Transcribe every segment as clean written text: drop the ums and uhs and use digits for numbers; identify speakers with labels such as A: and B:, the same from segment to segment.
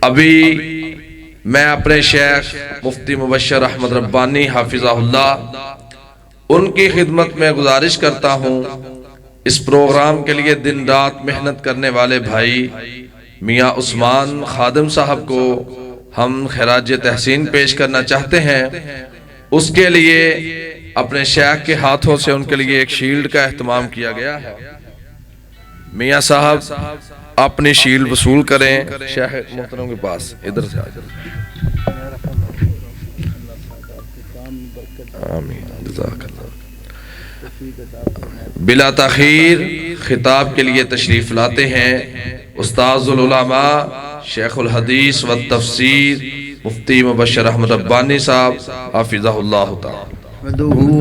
A: ابھی میں اپنے شیخ مفتی مبشر احمد ربانی حافظہ اللہ ان کی خدمت میں گزارش کرتا ہوں، اس پروگرام کے لیے دن رات محنت کرنے والے بھائی میاں عثمان خادم صاحب کو ہم خراج تحسین پیش کرنا چاہتے ہیں۔ اس کے لیے اپنے شیخ کے ہاتھوں سے ان کے لیے ایک شیلڈ کا اہتمام کیا گیا ہے۔ میاں صاحب اپنی شیلڈ وصول کریں شیخ محترم کے پاس، ادھر سے آمین جزاک اللہ۔ بلا تاخیر خطاب کے لیے تشریف لاتے ہیں استاذ العلماء شیخ الحدیث والتفسیر مفتی مبشر احمد ربانی صاحب حافظہ اللہ تعالی۔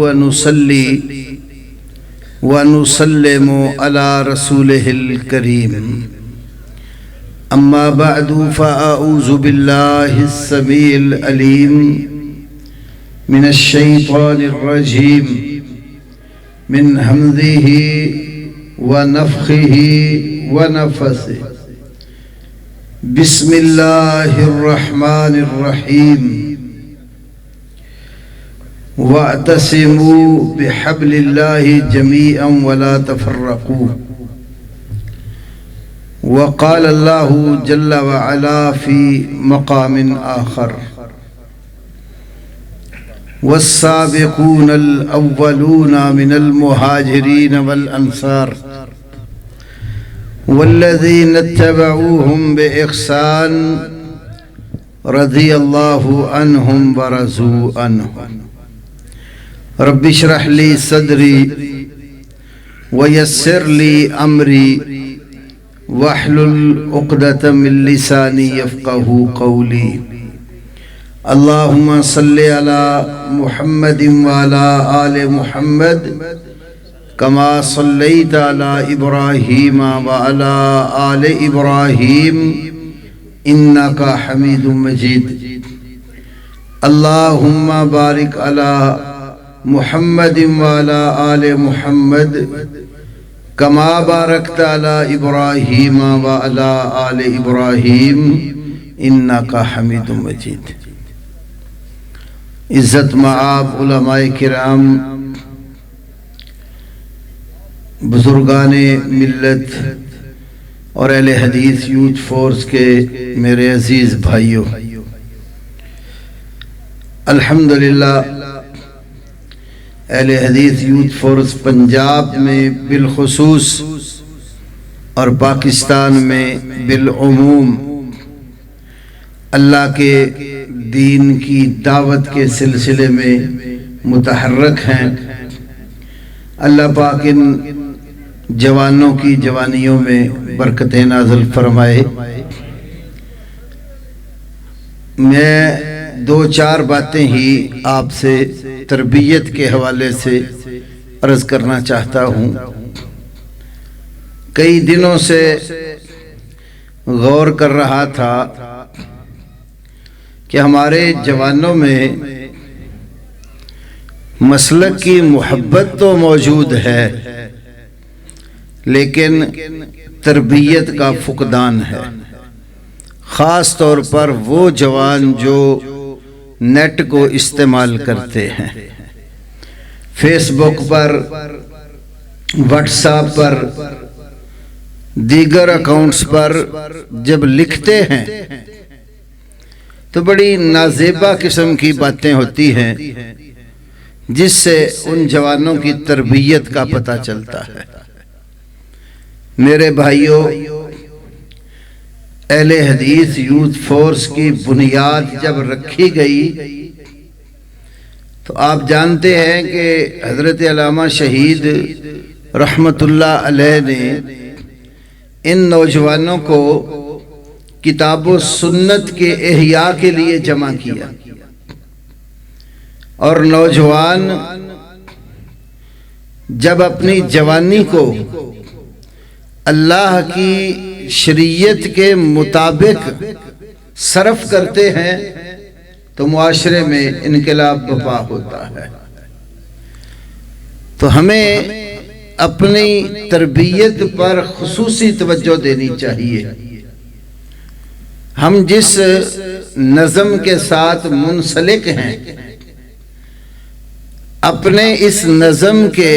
B: ونصلي ونسلم على رسوله الكريم، أما بعد فأعوذ بالله السميع العليم من الشيطان الرجيم من همزه ونفخه ونفثه، بسم الله الرحمن الرحيم، واعتصموا بحبل الله جميعا ولا تفرقوا، وقال الله جل وعلا في مقام آخر، والسابقون الأولون من المهاجرين والأنصار والذين اتبعوهم بإحسان رضي الله عنهم ورضوا عنه، رب اشرح لي صدري ويسر لي أمري واحلل عقدة من لساني يفقهوا قولي، اللهم صل على محمد وعلى آل محمد كما صليت على إبراهيم وعلى آل إبراهيم إنك حميد مجيد، اللهم بارك على محمد وعلى آل محمد كما باركت على إبراهيم وعلى آل إبراهيم إنك حميد مجيد۔ عزت معاب علماء کرام، بزرگان ملت اور اہل حدیث یوتھ فورس کے میرے عزیز بھائیوں، الحمدللہ اہل حدیث یوتھ فورس پنجاب میں بالخصوص اور پاکستان میں بالعموم اللہ کے دین کی دعوت کے سلسلے میں متحرک ہیں۔ اللہ پاک ان جوانوں کی جوانیوں میں برکتیں نازل فرمائے۔ میں دو چار باتیں ہی آپ سے تربیت کے حوالے سے عرض کرنا چاہتا ہوں۔ کئی دنوں سے غور کر رہا تھا کہ ہمارے جوانوں میں مسلک کی محبت تو موجود ہے، لیکن تربیت کا فقدان ہے۔ خاص طور پر وہ جوان جو نیٹ کو استعمال کرتے ہیں، فیس بک پر، واٹس ایپ پر، دیگر اکاؤنٹس پر جب لکھتے ہیں تو بڑی نازیبا قسم کی باتیں ہوتی ہیں جس سے ان جوانوں کی تربیت کا پتہ چلتا ہے۔ میرے بھائیوں، اہل حدیث یوتھ فورس کی بنیاد جب رکھی گئی تو آپ جانتے ہیں کہ حضرت علامہ شہید رحمت اللہ علیہ نے ان نوجوانوں کو کتاب و سنت کے احیاء کے لیے جمع کیا، اور نوجوان جب اپنی جوانی کو اللہ کی شریعت کے مطابق صرف کرتے ہیں تو معاشرے میں انقلاب برپا ہوتا ہے۔ تو ہمیں اپنی تربیت پر خصوصی توجہ دینی چاہیے۔ ہم جس نظم کے ساتھ منسلک ہیں، اپنے اس نظم کے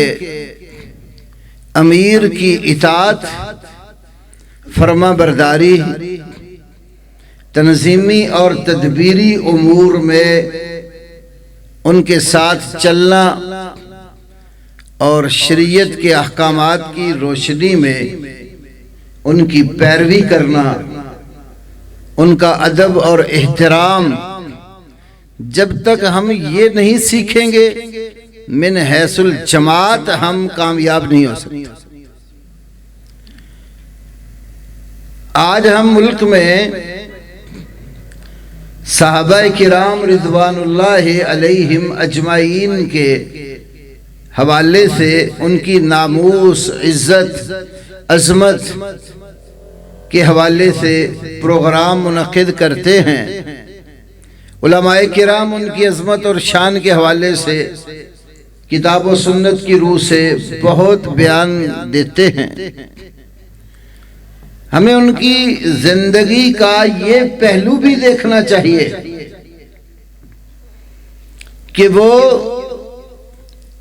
B: امیر کی اطاعت، فرما برداری، تنظیمی اور تدبیری امور میں ان کے ساتھ چلنا اور شریعت کے احکامات کی روشنی میں ان کی پیروی کرنا، ان کا ادب اور احترام، جب تک ہم یہ نہیں سیکھیں گے من حیث الجماعت ہم کامیاب نہیں ہو سکتے۔ آج ہم ملک میں صحابہ کرام رضوان اللہ علیہم اجمعین کے حوالے سے ان کی ناموس، عزت، عظمت کے حوالے سے پروگرام منعقد کرتے ہیں۔ علماء کرام ان کی عظمت اور شان کے حوالے سے کتاب و سنت کی روح سے بہت بیان دیتے ہیں۔ ہمیں ان کی زندگی کا یہ پہلو بھی دیکھنا چاہیے کہ وہ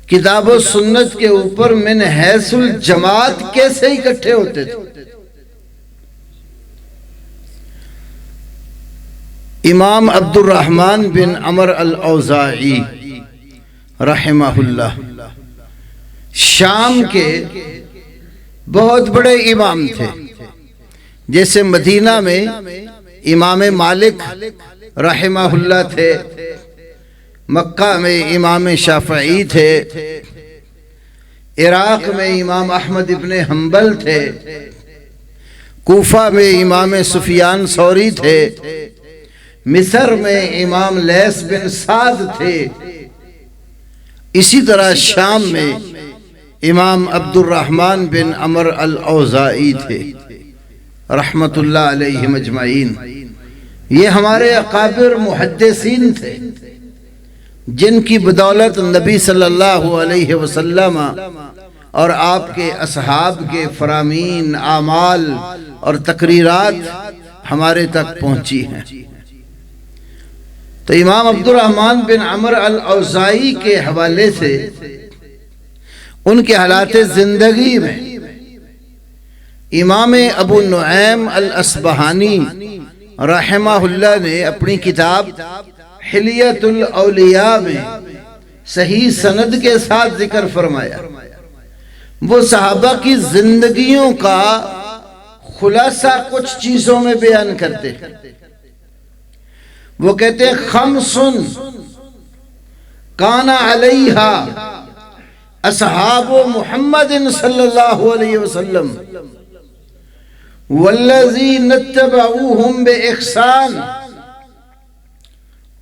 B: کتاب و سنت کے اوپر من حیث الجماعت کیسے اکٹھے ہوتے تھے۔ امام عبد الرحمن بن عمر الاوزاعی رحمہ اللہ شام کے بہت بڑے امام تھے، جیسے مدینہ میں امام مالک رحمہ اللہ تھے، مکہ میں امام شافعی تھے، عراق میں امام احمد ابن حنبل تھے، کوفہ میں امام سفیان ثوری تھے، مصر میں امام لیث بن سعد تھے، اسی طرح شام میں امام عبد الرحمن بن عمر الاوزاعی تھے رحمت اللہ علیہ مجمعین۔ یہ ہمارے اکابر محدثین تھے جن کی بدولت نبی صلی اللہ علیہ وسلم اور آپ کے اصحاب کے فرامین، اعمال اور تقریرات ہمارے تک پہنچی ہیں۔ تو امام عبد الرحمن بن عمر الاوزاعی کے حوالے سے ان کے حالات زندگی میں امام ابو نعیم الاصبہانی رحمہ اللہ نے اپنی کتاب حلیۃ الاولیاء میں صحیح سند کے ساتھ ذکر فرمایا۔ وہ صحابہ کی زندگیوں کا خلاصہ کچھ چیزوں میں بیان کرتے ہیں۔ وہ کہتے ہیں خمس کان علیہا اصحاب محمد صلی اللہ علیہ وسلم والذین اتبعوہم بإحسان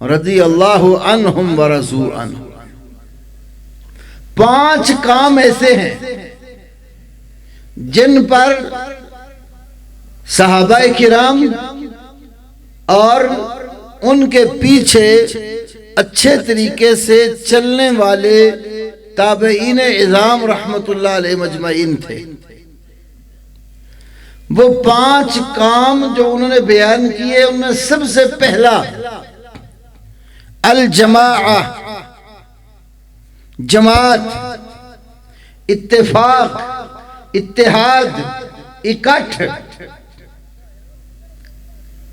B: رضی اللہ عنہم ورضوا عنہ۔ 5 کام ایسے ہیں جن پر صحابہ کرام اور ان کے پیچھے اچھے طریقے سے چلنے والے تابعین اعظام رحمت اللہ علیہ مجمعین تھے۔ وہ 5 کام جو انہوں نے بیان کیے، ان میں سب سے پہلا الجماعہ، جماعت، اتفاق، اتحاد، اکٹھ۔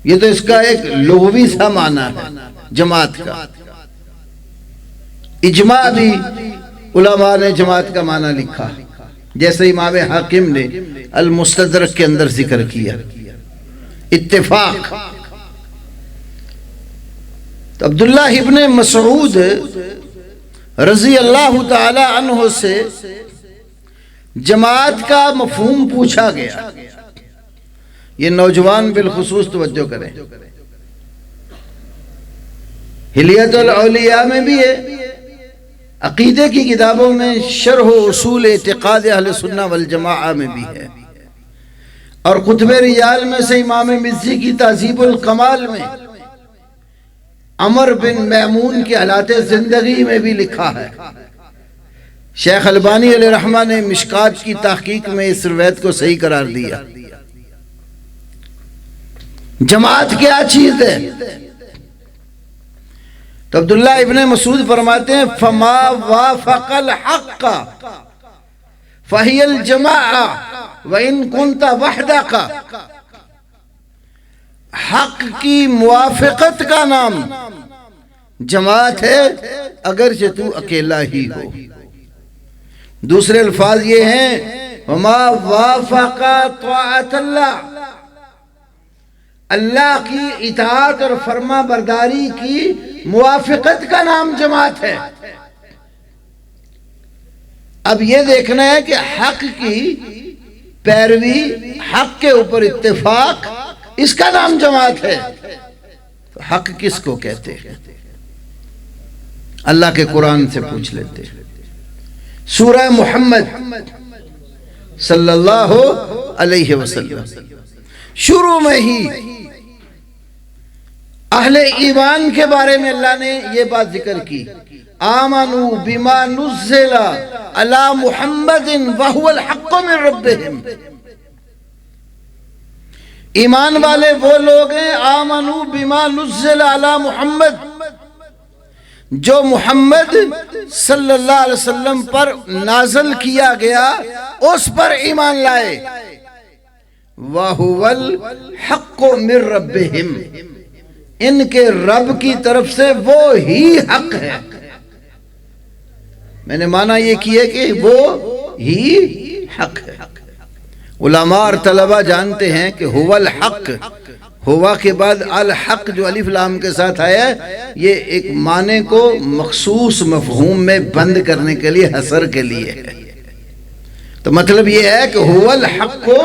B: یہ تو اس کا ایک لغوی سا معنی ہے جماعت کا۔ اجماع بھی علماء نے جماعت کا معنی لکھا، جیسے امام حاکم نے المستدرک کے اندر ذکر کیا۔ اتفاق، تو عبداللہ ابن مسعود رضی اللہ تعالی عنہ سے جماعت کا مفہوم پوچھا گیا۔ یہ نوجوان بالخصوص توجہ کریں، حلیۃ الاولیاء میں بھی ہے، عقیدے کی کتابوں میں شرح و اصول اعتقاد اہل سنہ والجماعہ میں بھی ہے، اور کتب رجال میں سے امام مزی کی تہذیب الکمال میں عمر بن میمون کے حالات زندگی میں بھی لکھا ہے۔ شیخ البانی علیہ رحمہ نے مشکات کی تحقیق میں اس روایت کو صحیح قرار دیا۔ جماعت کیا چیز ہے؟ تو عبداللہ ابن مسعود فرماتے ہیں فما وافق الحق فہی الجماعہ وَإِن كُنْتَ وَحْدَكَ، حق کی موافقت کا نام جماعت ہے اگرچہ تو اکیلا ہی ہو۔ دوسرے الفاظ یہ ہیں وَمَا وَافَقَ طَاعَةَ اللَّهِ، اللہ کی اطاعت اور فرما برداری کی موافقت کا نام جماعت ہے۔ اب یہ دیکھنا ہے کہ حق کی پیروی، حق کے اوپر اتفاق، اس کا نام جماعت ہے۔ تو حق کس کو کہتے ہیں؟ اللہ کے قرآن سے پوچھ لیتے ہیں۔ سورہ محمد صلی اللہ علیہ وسلم شروع میں ہی اہل ایمان کے بارے میں اللہ نے یہ بات ذکر کی، آمنوا بما نزل علی محمد وہو الحق من ربہم۔ ایمان والے وہ لوگ ہیں آمنوا بما نزل علی محمد، جو محمد صلی اللہ علیہ وسلم پر نازل کیا گیا اس پر ایمان لائے، وَهُوَ الْحَقُّ مِن رَبِّهِمْ، ان کے رب کی طرف سے وہ ہی حق ہے۔ میں نے معنی یہ کیا کہ وہ ہی حق ہے۔ علماء اور طلبہ جانتے ہیں کہ هو الحق، ہوا کے بعد الحق جو الف لام کے ساتھ آیا ہے، یہ ایک معنی کو مخصوص مفہوم میں بند کرنے کے لیے، حصر کے لیے ہے۔ تو مطلب یہ ہے کہ هو الحق کو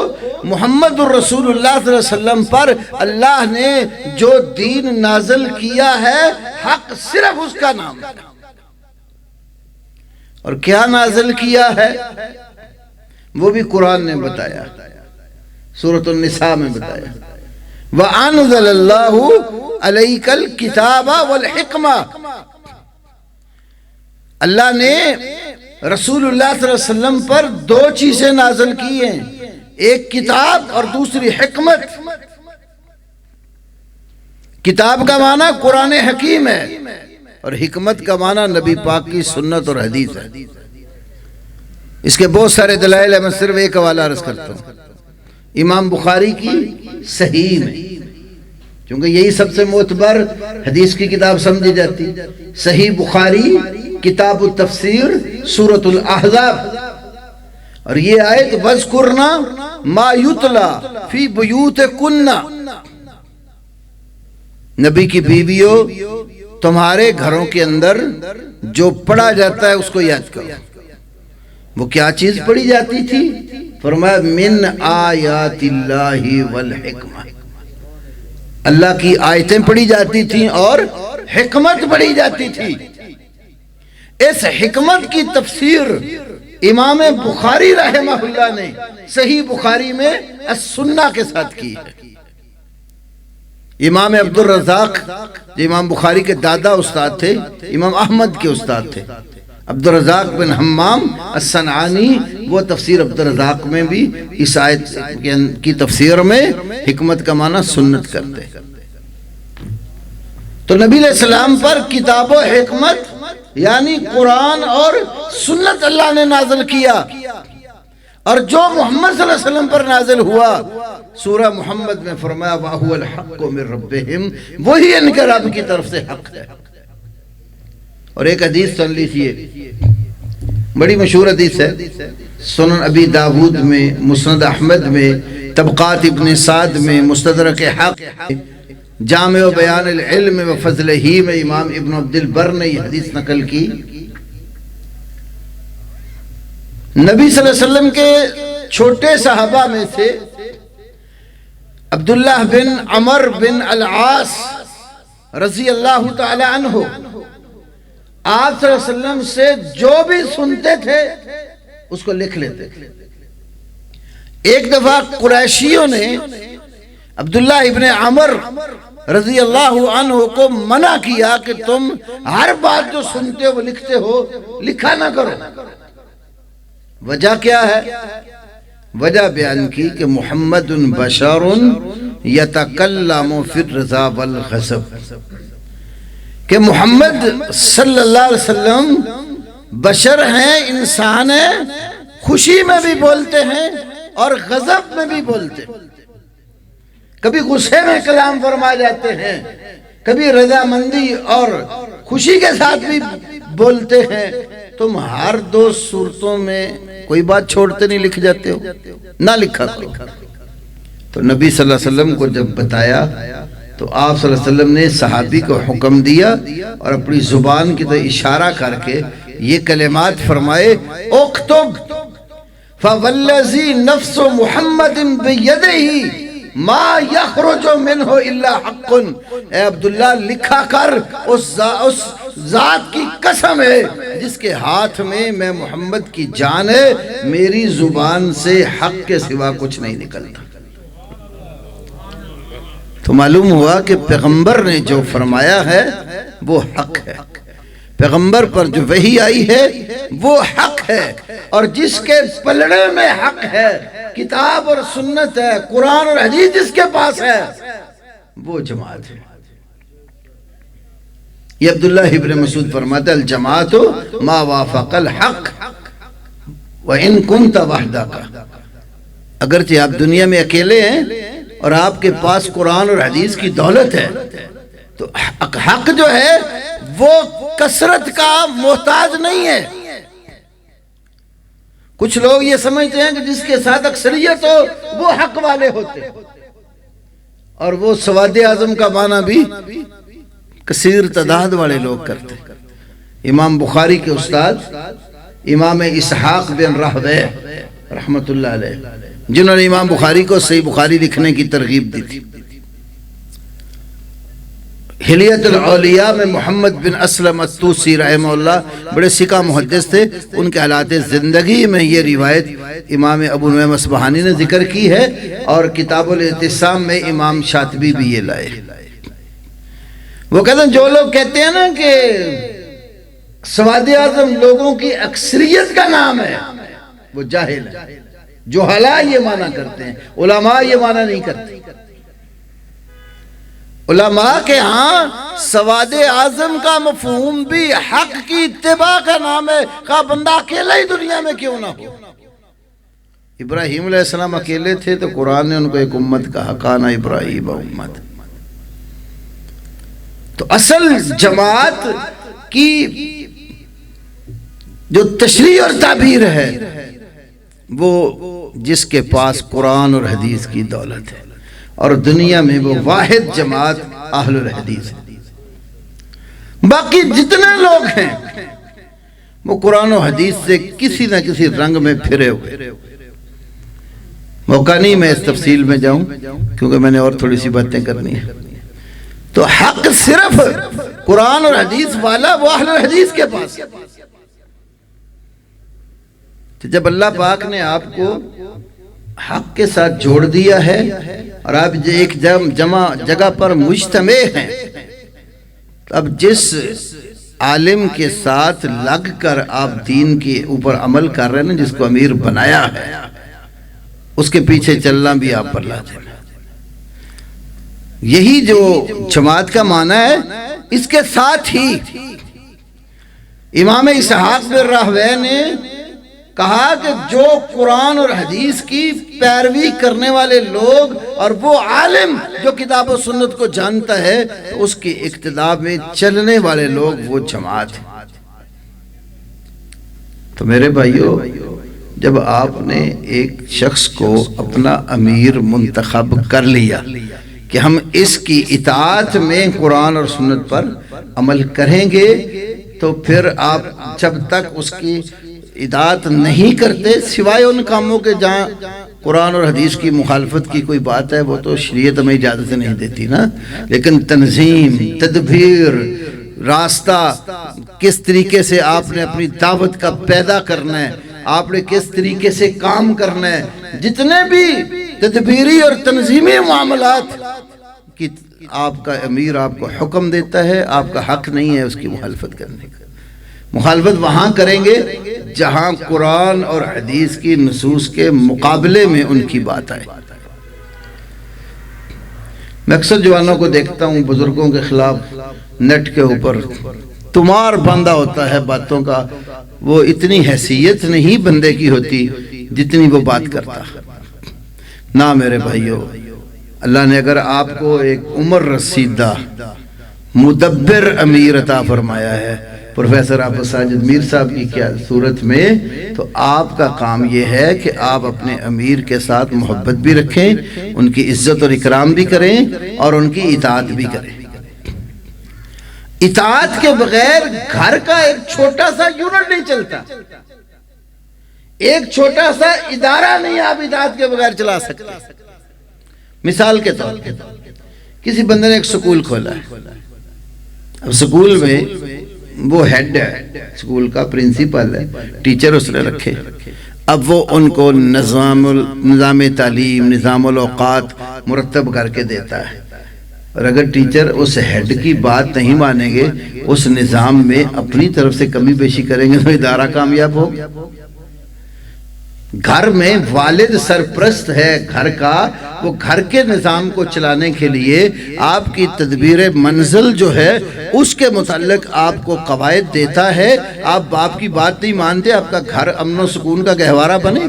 B: محمد الرسول اللہ صلی اللہ علیہ وسلم پر اللہ نے جو دین نازل کیا ہے، حق صرف اس کا نام ہے۔ اور کیا نازل کیا ہے وہ بھی قرآن نے بتایا، سورۃ النساء میں بتایا، وَأَنزَلَ اللَّهُ عَلَيْكَ الْكِتَابَ وَالْحِكْمَةَ، اللہ نے رسول اللہ صلی اللہ علیہ وسلم پر دو چیزیں نازل کی ہیں، ایک کتاب اور دوسری حکمت۔ کتاب کا معنی قرآن حکیم ہے اور حکمت کا معنی نبی پاک کی سنت اور حدیث ہے۔ اس کے بہت سارے دلائل ہیں، میں صرف ایک حوالہ عرض کرتا ہوں، امام بخاری کی صحیح میں، کیونکہ یہی سب سے معتبر حدیث کی کتاب سمجھی جاتی، صحیح بخاری کتاب التفسیر سورۃ الاحزاب، اور یہ آیت وَاذْكُرْنَا مَا يُتْلَى فِي بُيُوتِكُنَّ، نبی کی بیویوں تمہارے گھروں کے اندر جو پڑھا جاتا ہے اس کو یاد کرو۔ وہ کیا چیز پڑھی جاتی تھی؟ فرمایا من آیات اللہ والحکمہ، اللہ کی آیتیں پڑھی جاتی تھیں اور حکمت پڑھی جاتی تھی۔ اس حکمت کی تفسیر امام بخاری رحمہ اللہ نے صحیح بخاری میں السنہ کے ساتھ کی ہے۔ امام عبد الرزاق جو امام بخاری کے دادا استاد تھے، امام احمد کے استاد تھے، عبد الرزاق بن حمام الصنعانی، وہ تفسیر عبد الرزاق میں بھی اس آیت کی تفسیر میں حکمت کا معنی سنت کرتے ہیں۔ تو نبی علیہ السلام پر کتاب و حکمت یعنی قرآن اور سنت اللہ نے نازل کیا، اور جو محمد صلی اللہ علیہ وسلم پر نازل ہوا، سورہ محمد میں فرمایا وَهُوَ الْحَقُّ مِن رَبِّهِمْ، وہی ان کے رب کی طرف سے حق ہے۔ اور ایک حدیث سن لیجیے، بڑی مشہور حدیث ہے، سنن ابی داود میں، مسند احمد میں، طبقات ابن سعد میں، مستدرک حاکم، جامع و بیان العلم و فضلہ میں امام ابن عبد البر نے یہ حدیث نقل کی۔ نبی صلی اللہ علیہ وسلم کے چھوٹے صحابہ میں سے عبداللہ بن عمر بن العاص رضی اللہ تعالی عنہ آپ صلی اللہ علیہ وسلم سے جو بھی سنتے تھے اس کو لکھ لیتے تھے۔ ایک دفعہ قریشیوں نے عبداللہ ابن عمر رضی اللہ عنہ کو منع کیا کہ تم ہر بات جو سنتے ہو لکھتے ہو، لکھا نہ کرو۔ وجہ کیا ہے؟ وجہ بیان کی کہ محمد بشر یتکلم فی الرضا والغضب، کہ محمد صلی اللہ علیہ وسلم بشر ہیں، انسان ہیں، خوشی میں بھی بولتے ہیں اور غضب میں بھی بولتے ہیں، کبھی غصے میں کلام فرما جاتے ہیں، کبھی رضامندی اور خوشی کے ساتھ بھی بولتے ہیں۔ تم ہر دو صورتوں میں کوئی بات چھوڑتے نہیں، لکھ جاتے ہو، نہ لکھا کرو۔ تو نبی صلی اللہ علیہ وسلم کو جب بتایا تو آپ صلی اللہ علیہ وسلم نے صحابی کو حکم دیا اور اپنی زبان کی طرف اشارہ کر کے یہ کلمات فرمائے، اکتب فوالذی نفس محمد بیدہ ما یخرج منہ الا حق، اے عبداللہ لکھا کر، اس ذات کی قسم ہے جس کے ہاتھ میں محمد کی جان ہے، میری زبان سے حق کے سوا کچھ نہیں نکلتا۔ تو معلوم ہوا کہ پیغمبر نے جو فرمایا ہے وہ حق ہے، پیغمبر پر جو وحی آئی ہے وہ حق ہے، اور جس کے پلڑے میں حق ہے، کتاب اور سنت ہے، قرآن اور حدیث جس کے پاس ہے، وہ جماعت ہے۔ یہ عبداللہ ابن مسعود فرماتا ہے، الجماعت ما وافق الحق وَإِن كُنْتَ وَحْدَكَ، اگرچہ آپ دنیا میں اکیلے ہیں اور آپ کے پاس قرآن اور حدیث کی دولت ہے، تو حق جو ہے وہ کثرت کا محتاج نہیں ہے۔ کچھ لوگ یہ سمجھتے ہیں کہ جس کے ساتھ اکثریت ہو وہ حق والے ہوتے، اور وہ سواد اعظم کا معنی بھی کثیر تعداد والے لوگ کرتے۔ امام بخاری کے استاد امام اسحاق بن راہویہ رحمت اللہ علیہ، جنہوں نے امام بخاری کو صحیح بخاری لکھنے کی ترغیب دی تھی، حلیت الاولیاء میں محمد بن اسلم الطوسی رحمہ اللہ بڑے سکہ محدث تھے، ان کے حالات زندگی میں یہ روایت امام ابو نعیم اصبہانی نے ذکر کی ہے، اور کتاب الاعتصام میں امام شاطبی بھی یہ لائے۔ وہ کہتے ہیں جو لوگ کہتے ہیں نا کہ سواد اعظم لوگوں کی اکثریت کا نام ہے، وہ جاہل ہے، جہلاء یہ معنی کرتے ہیں، علماء یہ معنی نہیں کرتے۔ علماء کے ہاں سواد اعظم کا مفہوم بھی حق کی اتباع کا نام ہے، کہا بندہ اکیلا ہی دنیا میں کیوں نہ ہو۔ ابراہیم علیہ السلام اکیلے تھے تو قرآن نے ان کو ایک امت کہا، کان ابراہیم امت۔ تو اصل جماعت کی جو تشریح اور تعبیر ہے وہ جس کے پاس قرآن اور حدیث کی دولت ہے، اور دنیا میں وہ واحد جماعت اہل الحدیث ہے۔ باقی جتنے لوگ ہیں وہ قرآن و حدیث سے کسی نہ کسی رنگ میں پھرے ہوئے۔ موقع نہیں میں اس تفصیل میں جاؤں کیونکہ میں نے اور تھوڑی سی باتیں کرنی ہیں۔ تو حق صرف قرآن اور حدیث والا وہ اہل الحدیث کے پاس ہے۔ تو جب اللہ پاک نے آپ کو حق کے ساتھ جوڑ دیا ہے اور آپ ایک جگہ پر مجتمع ہیں، اب جس عالم کے ساتھ لگ کر آپ دین کے اوپر عمل کر رہے ہیں، جس کو امیر بنایا ہے، اس کے پیچھے چلنا بھی آپ پر لازم ہے۔ یہی جو جماعت کا معنی ہے، اس کے ساتھ ہی امام اسحاق بن راہویہ نے کہا کہ جو قرآن اور حدیث کی پیروی کرنے والے لوگ اور وہ عالم جو کتاب و سنت کو جانتا ہے، اس کی اقتداء میں چلنے والے لوگ وہ جماعت ہیں۔ تو میرے بھائیو، جب آپ نے ایک شخص کو اپنا امیر منتخب کر لیا کہ ہم اس کی اطاعت میں قرآن اور سنت پر عمل کریں گے، تو پھر آپ جب تک اس کی اطاعت نہیں کرتے، سوائے ان کاموں کے جہاں قرآن اور حدیث کی مخالفت کی کوئی بات ہے، وہ تو شریعت ہمیں اجازت نہیں دیتی نا، لیکن تنظیم، تدبیر، راستہ، کس طریقے سے آپ نے اپنی دعوت کا پیدا کرنا ہے، آپ نے کس طریقے سے کام کرنا ہے، جتنے بھی تدبیری اور تنظیمی معاملات کی آپ کا امیر آپ کو حکم دیتا ہے، آپ کا حق نہیں ہے اس کی مخالفت کرنے کا۔ مخالفت وہاں کریں گے جہاں قرآن اور حدیث کی نصوص کے مقابلے میں ان کی بات آئے۔ میں اکثر جوانوں کو دیکھتا ہوں بزرگوں کے خلاف نیٹ کے اوپر تمار باندھا ہوتا ہے باتوں کا، وہ اتنی حیثیت نہیں بندے کی ہوتی جتنی وہ بات کرتا نہ میرے بھائیوں۔ اللہ نے اگر آپ کو ایک عمر رسیدہ مدبر امیر عطا فرمایا ہے پروفیسر آفت ساجد میر صاحب کی کیا صورت میں، تو آپ کا کام یہ ہے کہ آپ اپنے امیر کے ساتھ محبت بھی رکھیں، ان کی عزت اور اکرام بھی کریں اور ان کی اطاعت بھی کریں۔ اطاعت کے بغیر گھر کا ایک چھوٹا سا یونٹ نہیں چلتا، ایک چھوٹا سا ادارہ نہیں آپ اطاعت کے بغیر چلا سکتے۔ مثال کے طور پر کسی بندے نے ایک سکول کھولا ہے، اب سکول میں وہ ہیڈ ہے، سکول کا پرنسپل ہے، ٹیچر اس نے رکھے، اب وہ ان کو نظام تعلیم، نظام الاوقات مرتب کر کے دیتا ہے، اور اگر ٹیچر اس ہیڈ کی بات نہیں مانیں گے، اس نظام میں اپنی طرف سے کمی بیشی کریں گے تو ادارہ کامیاب ہو۔ گھر میں والد سرپرست ہے گھر کا، وہ گھر کے نظام کو چلانے کے لیے آپ کی تدبیر منزل جو ہے اس کے متعلق آپ کو قواعد دیتا ہے، آپ باپ کی بات نہیں مانتے، آپ کا گھر امن و سکون کا گہوارہ بنے۔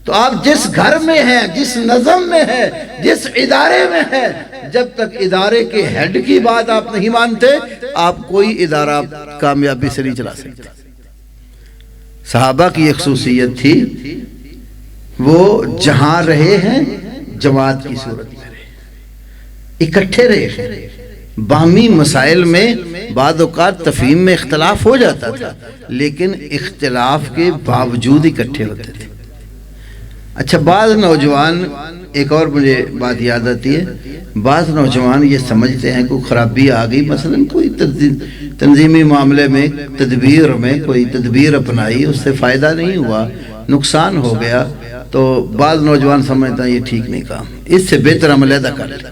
B: تو آپ جس گھر میں ہیں، جس نظم میں ہے، جس ادارے میں ہے، جب تک ادارے کے ہیڈ کی بات آپ نہیں مانتے، آپ کوئی ادارہ کامیابی سے نہیں چلا سکتے۔ صحابہ کی ایک خصوصیت تھی، وہ جہاں رہے ہیں جماعت کی صورت میں رہے، اکٹھے رہے، باہمی مسائل میں بعض اوقات تفہیم میں اختلاف ہو جاتا تھا لیکن اختلاف کے باوجود اکٹھے ہوتے تھے۔ اچھا، بعض نوجوان، ایک اور مجھے بات یاد آتی ہے، بعض نوجوان یہ سمجھتے ہیں کوئی خرابی آ گئی، مثلا کوئی تنظیمی معاملے میں تدبیر میں کوئی تدبیر اپنائی، اس سے فائدہ نہیں ہوا، نقصان ہو گیا، تو بعض نوجوان سمجھتا ہے یہ ٹھیک نہیں کام، اس سے بہتر ہم علیحدہ کر لیں۔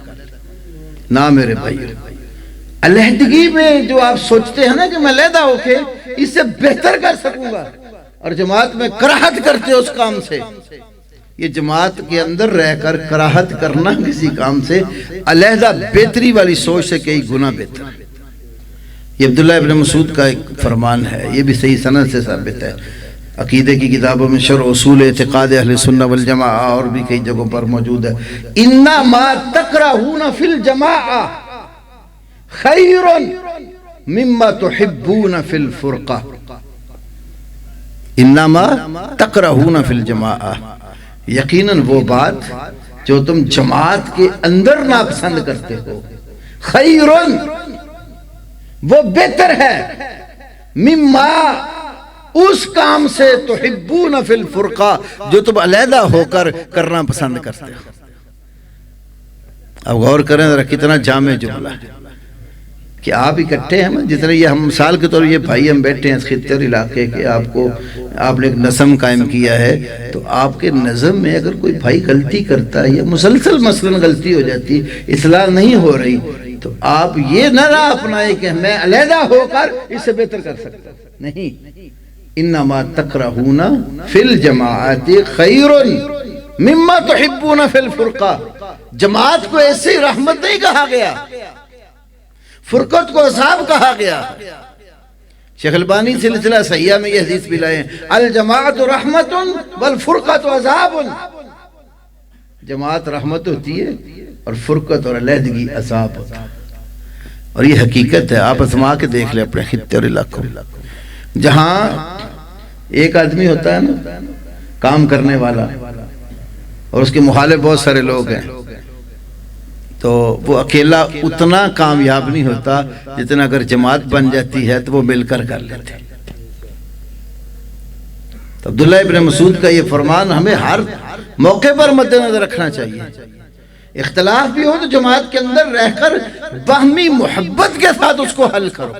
B: نہ میرے بھائی، علیحدگی میں جو آپ سوچتے ہیں نا کہ میں علیحدہ ہو کے اس سے بہتر کر سکوں گا، اور جماعت میں کراہت کرتے اس کام سے، یہ جماعت کے اندر رہ کر کراہت کرنا کسی کام سے علیحدہ بہتری والی سوچ سے کئی گنا بہتر ہے۔ یہ عبداللہ ابن مسعود کا ایک فرمان ہے، یہ بھی صحیح سند سے ثابت ہے، عقیدے کی کتابوں میں شرح اصول اعتقاد اہل سنہ والجماعہ اور بھی کئی جگہوں پر موجود ہے۔ انما تکرہون فی الجماعہ خیر مما تحبون فی الفرقہ، انما تکرہون فی الجماعہ، یقیناً وہ بات جو تم جماعت کے اندر ناپسند کرتے ہو، خیرن، وہ بہتر ہے، مما، اس کام سے، تحبون فی الفرقہ، جو تم علیحدہ ہو کر کرنا پسند کرتے ہو۔ اب غور کریں ذرا کتنا جامع جملہ ہے کہ آپ اکٹھے ہیں، جس طرح یہ ہم مثال کے طور یہ بھائی ہم بیٹھے ہیں اس خطے اور علاقے کے، آپ نے ایک نظم قائم کیا ہے، تو آپ کے نظم میں اگر کوئی بھائی غلطی کرتا ہے یا مسلسل مثلا غلطی ہو جاتی، اصلاح نہیں ہو رہی، تو آپ یہ نہ راہ اپنائیں کہ میں علیحدہ ہو کر اس سے بہتر کر سکتا، نہیں، انما تکرہون فی الجماعت خیر مما تحبون فی الفرقہ، جماعت کو ایسی رحمت نہیں کہا گیا، فرقت کو عذاب کہا گیا۔ شیخ البانی سلسلہ صحیحہ میں یہ حدیث بھی لائے ہیں، الجماعت رحمت والفرقت عذاب، جماعت رحمت ہوتی ہے اور فرقت اور علیحدگی عذاب ہوتا ہے، اور یہ حقیقت ہے۔ آپ آزما کے دیکھ لیں اپنے خطے اور علاقوں میں، جہاں ایک آدمی ہوتا ہے نا کام کرنے والا اور اس کے مخالف بہت سارے لوگ ہیں، تو وہ اکیلا اتنا کامیاب نہیں ہوتا جتنا اگر جماعت بن جاتی ہے تو وہ مل کر لیتے ہیں۔ تو عبداللہ ابن مسعود کا یہ فرمان ہمیں ہر موقع پر مد نظر رکھنا چاہیے، اختلاف بھی ہو تو جماعت کے اندر رہ کر باہمی محبت کے ساتھ اس کو حل کرو،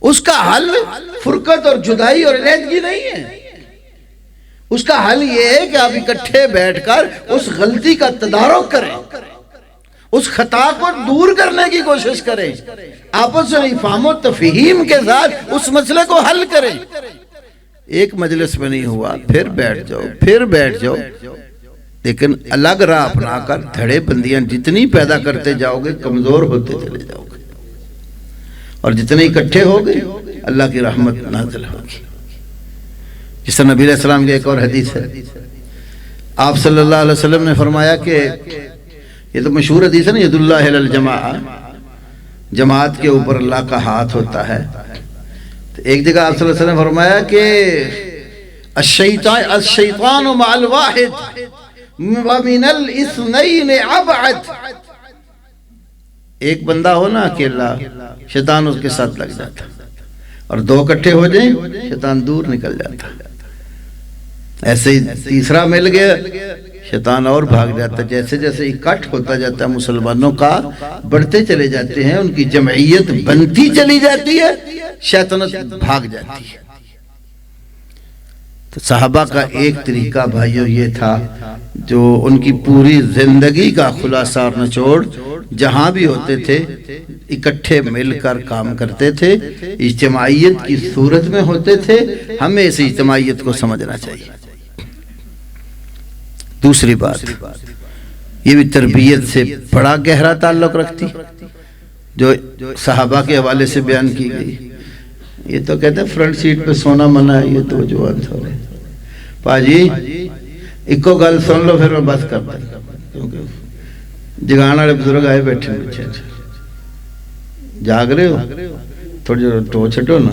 B: اس کا حل فرقت اور جدائی اور علیحدگی نہیں ہے، اس کا حل یہ ہے کہ آپ اکٹھے بیٹھ کر اس غلطی کا تدارک کریں، اس خطا کو دور کرنے کی کوشش کریں، آپس میں فہم و تفہیم کے ساتھ اس مسئلے کو حل کریں۔ ایک مجلس میں نہیں ہوا، پھر بیٹھ جاؤ، پھر بیٹھ جاؤ، لیکن الگ راہ اپنا کر دھڑے بندیاں جتنی پیدا کرتے جاؤ گے کمزور ہوتے چلے جاؤ گے، اور جتنے اکٹھے ہو گے اللہ کی رحمت نازل ہوگی۔ جس طرح نبی علیہ السلام کی ایک اور حدیث ہے، آپ صلی اللہ علیہ وسلم نے فرمایا کہ یہ تو مشہور حدیث ہے نا، ید اللہ علی الجماعہ، جماعت کے اوپر اللہ کا ہاتھ ہوتا ہے۔ تو ایک جگہ آپ صلی اللہ علیہ وسلم نے فرمایا کہ الشیطان مع الواحد ومن الاثنین ابعد، ایک بندہ ہو نا اکیلا، شیطان اس کے ساتھ لگ جاتا، اور دو اکٹھے ہو جائیں شیطان دور نکل جاتا۔ ایسے ہی تیسرا مل گیا شیطان اور بھاگ جاتا۔ جیسے جیسے اکٹھ ہوتا جاتا ہے مسلمانوں کا، بڑھتے چلے جاتے ہیں، ان کی جمعیت بنتی چلی جاتی ہے، شیطانت بھاگ جاتی ہے۔ تو صحابہ کا ایک طریقہ بھائیو یہ تھا، جو ان کی پوری زندگی کا خلاصہ اور نچوڑ، جہاں بھی ہوتے تھے اکٹھے مل کر کام کرتے تھے، اجتماعیت کی صورت میں ہوتے تھے۔ ہمیں اس اجتماعیت کو سمجھنا چاہیے۔ دوسری بات، یہ بھی تربیت سے بڑا گہرا تعلق رکھتی، جو صحابہ کے حوالے سے بیان کی گئی۔ یہ تو کہتے ہیں فرنٹ سیٹ پہ سونا منع ہے، یہ تو جوان سو رہے پاجی ایک کو گل سن لو پھر میں بس کرتا ہوں، کیونکہ جگان والے بزرگ آئے بیٹھے پیچھے، جاگ رہے ہو تھوڑی ٹو چھٹو نا۔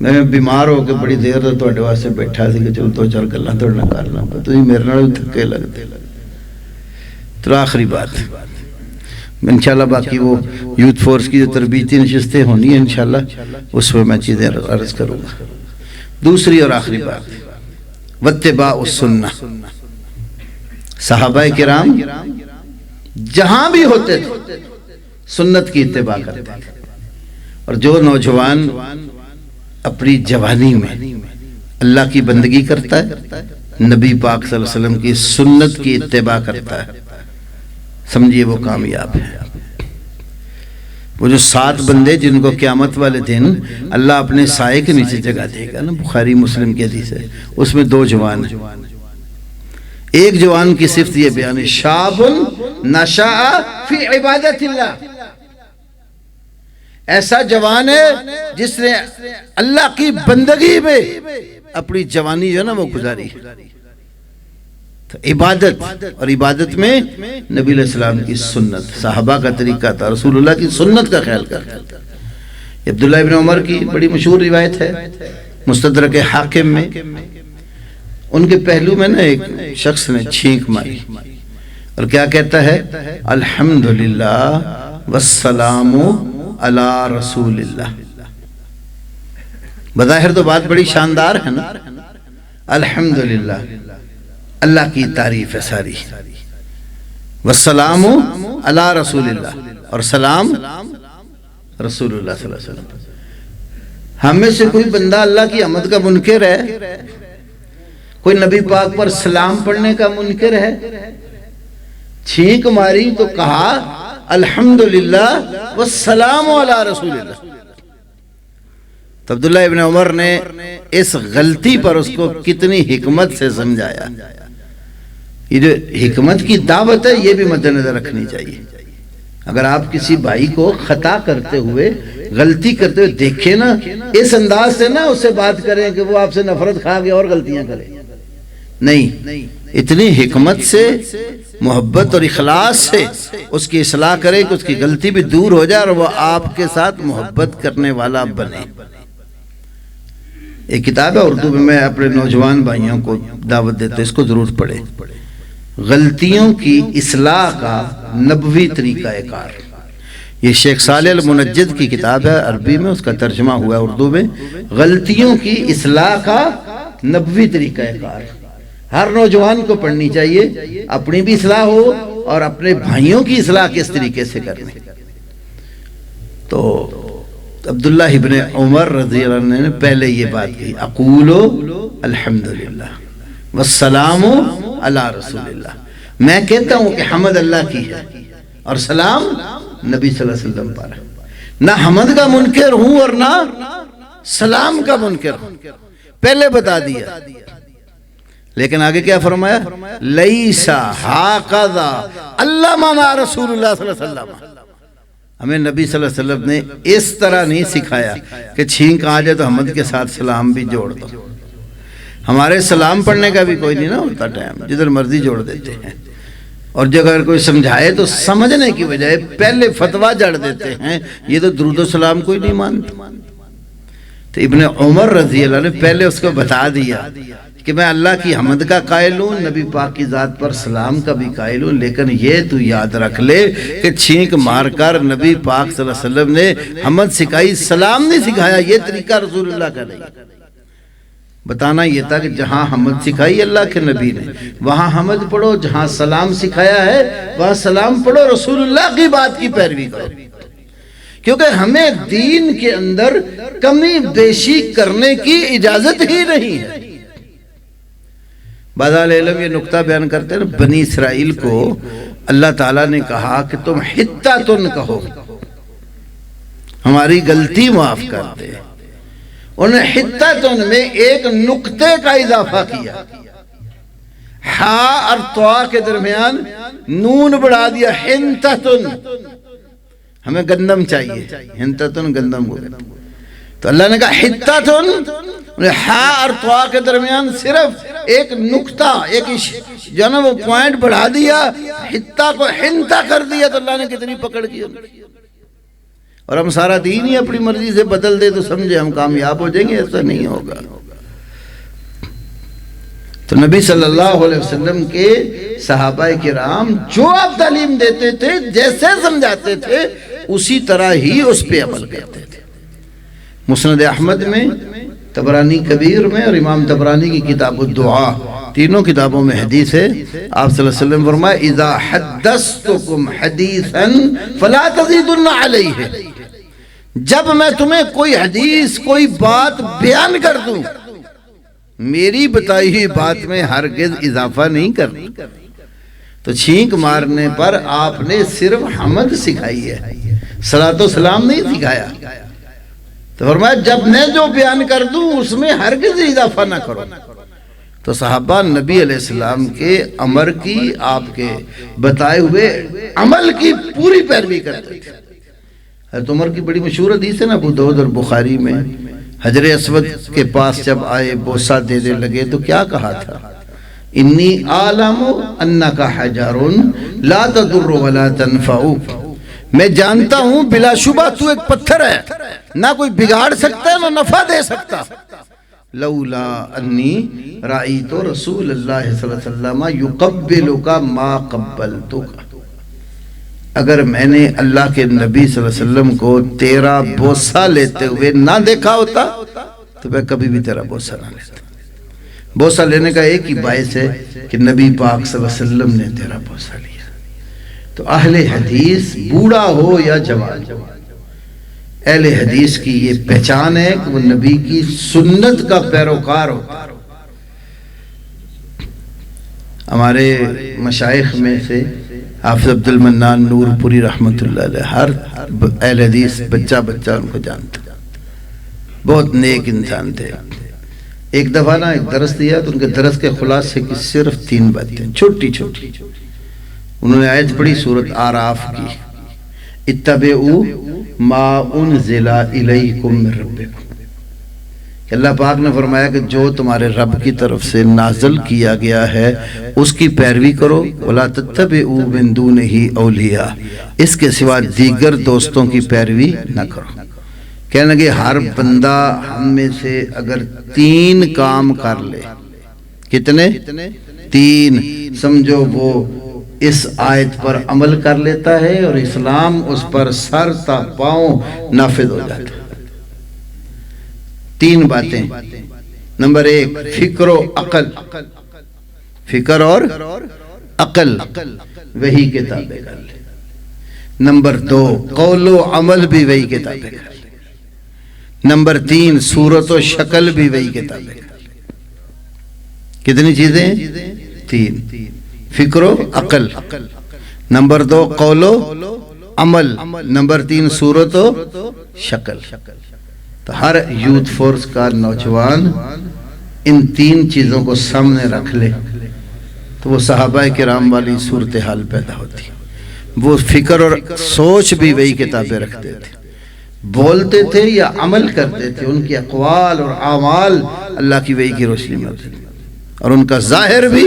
B: میں بیمار ہو کے بڑی دیر تو تھوڑے واسطے بیٹھا سی کہ چلو دو چار گلاں تھوڑے نال کر لاں، تو میرے نال بھی تھکے لگتے۔ تو آخری بات انشاءاللہ، باقی وہ یوتھ فورس کی جو تربیتی نشستیں ہونی ہیں انشاءاللہ، اس میں چیزیں عرض کروں گا۔ دوسری اور آخری بات، واتباع السنہ، صحابہ کرام جہاں بھی ہوتے تھے سنت کی اتباع کرتے تھے، اور جو نوجوان اپنی جوانی میں اللہ کی بندگی کرتا ہے، نبی پاک صلی اللہ علیہ وسلم کی سنت کی اتباع کرتا ہے، سمجھیے وہ کامیاب ہے۔ وہ جو 7 بندے جن کو قیامت والے دن اللہ اپنے سائے کے نیچے جگہ دے گا نا، بخاری مسلم کی حدیث ہے، اس میں 2 جوان ہیں۔ ایک جوان کی صفت یہ بیان ہے، شاب نشأ فی عبادت اللہ، ایسا جوان ہے جس نے اللہ کی بندگی میں اپنی جوانی جو نا وہ گزاری۔ تو عبادت، اور عبادت میں نبی علیہ السلام کی سنت، صحابہ کا طریقہ تھا، رسول اللہ کی سنت کا خیال کرتا تھا۔ عبداللہ ابن عمر کی بڑی مشہور روایت ہے مستدرک حاکم میں، ان کے پہلو میں نا ایک شخص نے چھینک ماری، اور کیا کہتا ہے، الحمدللہ والسلام علی رسول اللہ۔ بظاہر تو بات بڑی شاندار ہے نا، الحمدللہ، اللہ کی تعریف ہے ساری، والسلام علی رسول اللہ، اور سلام رسول اللہ صلی اللہ علیہ وسلم۔ ہم میں سے کوئی بندہ اللہ کی حمد کا منکر ہے؟ کوئی نبی پاک پر سلام پڑھنے کا منکر ہے؟ چھینک ماری تو کہا الحمدللہ والسلام علی رسول اللہ۔ تو عبداللہ ابن عمر نے اس غلطی پر اس کو کتنی حکمت سے سمجھایا۔ یہ جو حکمت کی دعوت ہے یہ بھی مد نظر رکھنی چاہیے۔ اگر آپ کسی بھائی کو خطا کرتے ہوئے، غلطی کرتے ہوئے دیکھیں نا، اس انداز سے نہ اس سے بات کریں کہ وہ آپ سے نفرت کھا کے اور غلطیاں کریں، نہیں، اتنی حکمت سے، محبت اور اخلاص سے اس کی اصلاح کرے کہ اس کی غلطی بھی دور ہو جائے اور وہ آپ کے ساتھ محبت کرنے والا بنے۔ ایک کتاب ہے اردو میں اپنے نوجوان بھائیوں کو دعوت دیتا ہوں، اس کو ضرور پڑھیں، غلطیوں کی اصلاح کا نبوی طریقہ کار۔ یہ شیخ صالح المنجد کی کتاب ہے، عربی میں، اس کا ترجمہ ہوا ہے اردو میں، غلطیوں کی اصلاح کا نبوی طریقہ کار۔ ہر نوجوان کو پڑھنی چاہیے، اپنی بھی اصلاح ہو اور اپنے بھائیوں کی اصلاح کس طریقے سے کرنے۔ تو عبداللہ ابن عمر رضی اللہ عنہ نے پہلے یہ بات کہی، اقولو الحمدللہ والسلام علی رسول اللہ، میں کہتا ہوں کہ حمد اللہ کی ہے اور سلام نبی صلی اللہ علیہ وسلم پر ہے۔ نہ حمد کا منکر ہوں اور نہ سلام کا منکر ہوں، پہلے بتا دیا۔ لیکن آگے کیا فرمایا؟ لیسا ہاکذا علمنا رسول اللہ صلی اللہ علیہ وسلم. ہمیں نبی صلی اللہ علیہ وسلم نے اس طرح نہیں سکھایا کہ چھینک آ جائے تو حمد کے ساتھ سلام بھی جوڑ دو. ہمارے سلام پڑھنے کا بھی کوئی نہیں نا ہوتا ٹائم، جدھر مرضی جوڑ دیتے ہیں. اور جو اگر کوئی سمجھائے تو سمجھنے کی بجائے پہلے فتویٰ جڑ دیتے ہیں، یہ تو درود و سلام کوئی نہیں مانتا. تو ابن عمر رضی اللہ نے پہلے اس کو بتا دیا کہ میں اللہ کی حمد کا قائل ہوں، نبی پاک کی ذات پر سلام کا بھی قائل ہوں، لیکن یہ تو یاد رکھ لے کہ چھینک مار کر نبی پاک صلی اللہ علیہ وسلم نے حمد سکھائی، سلام نہیں سکھایا. یہ طریقہ رسول اللہ کا نہیں. بتانا یہ تھا کہ جہاں حمد سکھائی اللہ کے نبی نے وہاں حمد پڑھو، جہاں سلام سکھایا ہے وہاں سلام پڑھو، رسول اللہ کی بات کی پیروی کرو. کیونکہ ہمیں دین کے اندر کمی بیشی کرنے کی اجازت ہی نہیں ہے. بعض علم یہ نقطہ بیان کرتے ہیں، بنی اسرائیل کو اللہ تعالیٰ نے کہا کہ تم حتّتن کہو، ہماری غلطی معاف کر دے. انہوں نے حتّتن میں ایک نقطے کا اضافہ کیا، ہا اور طوا کے درمیان نون بڑھا دیا، حنتتن. ہمیں گندم چاہیے، حنتتن گندم کو. تو اللہ نے کہا حتّتن، ہا اور طوا کے درمیان صرف ایک نقطہ، ایک جو نا وہ پوائنٹ بڑھا دیا، حتّہ کو حنتہ کر دیا. تو اللہ نے کتنی پکڑ کی. اور ہم سارا دین ہی اپنی مرضی سے بدل دے تو سمجھے ہم کامیاب ہو جائیں گے، ایسا نہیں ہوگا. تو نبی صلی اللہ علیہ وسلم کے صحابہ کرام جو آپ تعلیم دیتے تھے، جیسے سمجھاتے تھے، اسی طرح ہی اس پہ عمل کرتے تھے. مسند احمد میں، طبرانی کبیر میں اور امام طبرانی کی کتاب الدعا، تینوں کتابوں میں حدیث ہے. آپ صلی اللہ علیہ وسلم فرمایا اذا حدثتکم حدیثا فلا تزیدن علیہ، جب میں تمہیں کوئی حدیث، کوئی بات بیان کر دوں، میری بتائی ہوئی بات میں ہرگز اضافہ نہیں کرنا. تو چھینک مارنے پر آپ نے صرف حمد سکھائی ہے، صلاۃ و سلام نہیں سکھایا. تو فرمایا جب میں جو بیان کر دوں اس میں ہرگز اضافہ نہ کرو. تو صحابہ نبی علیہ السلام کے امر کی، آپ کے بتائے ہوئے عمل کی پوری پیروی کرتے تھے. حضرت عمر کی بڑی مشہور حدیث ہے نا ابو داؤد اور بخاری میں، حجر اسود کے پاس جب آئے بوسہ دینے لگے تو کیا کہا تھا؟ انی اعلم انک حجر لا تضر ولا تنفع، میں جانتا ہوں بلا شبہ تو ایک پتھر ہے، نہ کوئی بگاڑ سکتا ہے نہ نفع دے سکتا. لولا انی رأیت رسول اللہ صلی اللہ علیہ وسلم یقبلک ما قبلتک، اگر میں نے اللہ کے نبی صلی اللہ علیہ وسلم کو تیرا بوسہ لیتے ہوئے نہ دیکھا ہوتا تو میں کبھی بھی تیرا بوسہ نہ لیتا. بوسہ لینے کا ایک ہی باعث ہے کہ نبی پاک صلی اللہ علیہ وسلم نے تیرا بوسہ لیا. تو اہل حدیث بوڑھا ہو یا جوان، اہل حدیث کی یہ پہچان ہے کہ وہ نبی کی سنت کا پیروکار ہوتا ہے. ہمارے مشائخ میں سے حافظ عبد المنان نور پوری رحمت اللہ علیہ، ہر اہل حدیث بچہ ان کو جانتا، بہت نیک انسان تھے. ایک دفعہ نا ایک درس دیا تو ان کے درس کے خلاصے کی صرف 3 باتیں چھوٹی چھوٹی. انہوں نے آیت پڑھی سورۃ اعراف کی، اتبعوا ما انزل الیکم من ربکم، کہ اللہ پاک نے فرمایا کہ جو تمہارے رب کی طرف سے نازل کیا گیا ہے اس کی پیروی کرو، ولا تتبعوا من دونہ اولیاء، اس کے سوا دیگر دوستوں کی پیروی نہ کرو. کہنے لگے ہر بندہ ہم میں سے اگر 3 کام کر لے، کتنے؟ 3، سمجھو وہ اس آیت پر عمل کر لیتا ہے اور اسلام اس پر سر تا پاؤں نافذ ہو جاتا ہے. 3 باتیں. نمبر 1 فکر و عقل، فکر اور عقل وہی کے تابع کر لے. نمبر 2 قول و عمل بھی وہی کے تابع کر لے. نمبر 3 صورت و شکل بھی وہی کے تابع کر لے. کتنی چیزیں؟ 3، فکر و عقل. نمبر 2 قول و عمل. نمبر 3 صورت و شکل. تو ہر یوتھ فورس کا نوجوان ان تین چیزوں کو سامنے رکھ لے تو وہ صحابہ کرام والی صورتحال پیدا ہوتی ہے۔ وہ فکر اور سوچ بھی وہی کتابیں رکھتے تھے، بولتے تھے یا عمل کرتے تھے، ان کی اقوال اور اعمال اللہ کی وحی کی روشنی میں ہوتی تھی، اور ان کا ظاہر بھی،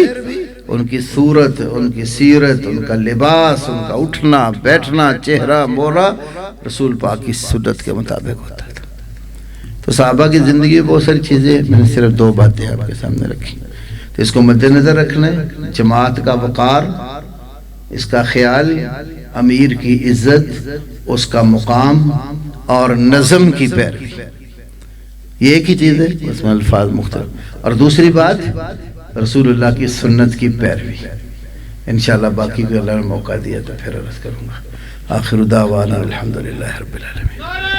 B: ان کی صورت، ان کی سیرت، ان کا لباس، ان کا اٹھنا بیٹھنا، چہرہ مورا رسول پاک کی سنت کے مطابق ہوتا تھا۔ تو صحابہ کی زندگی میں بہت ساری چیزیں، میں نے صرف دو باتیں آپ کے سامنے رکھی، تو اس کو مد نظر رکھنا ہے۔ جماعت کا وقار، اس کا خیال، امیر کی عزت، اس کا مقام اور نظم کی پیروی، یہ ایک ہی چیز ہے، اس میں الفاظ مختلف۔ اور دوسری بات رسول اللہ کی سنت کی پیروی۔ انشاءاللہ باقی کو اللہ نے موقع دیا تو پھر عرض کروں گا۔ آخر دعوانا الحمدللہ رب العالمین۔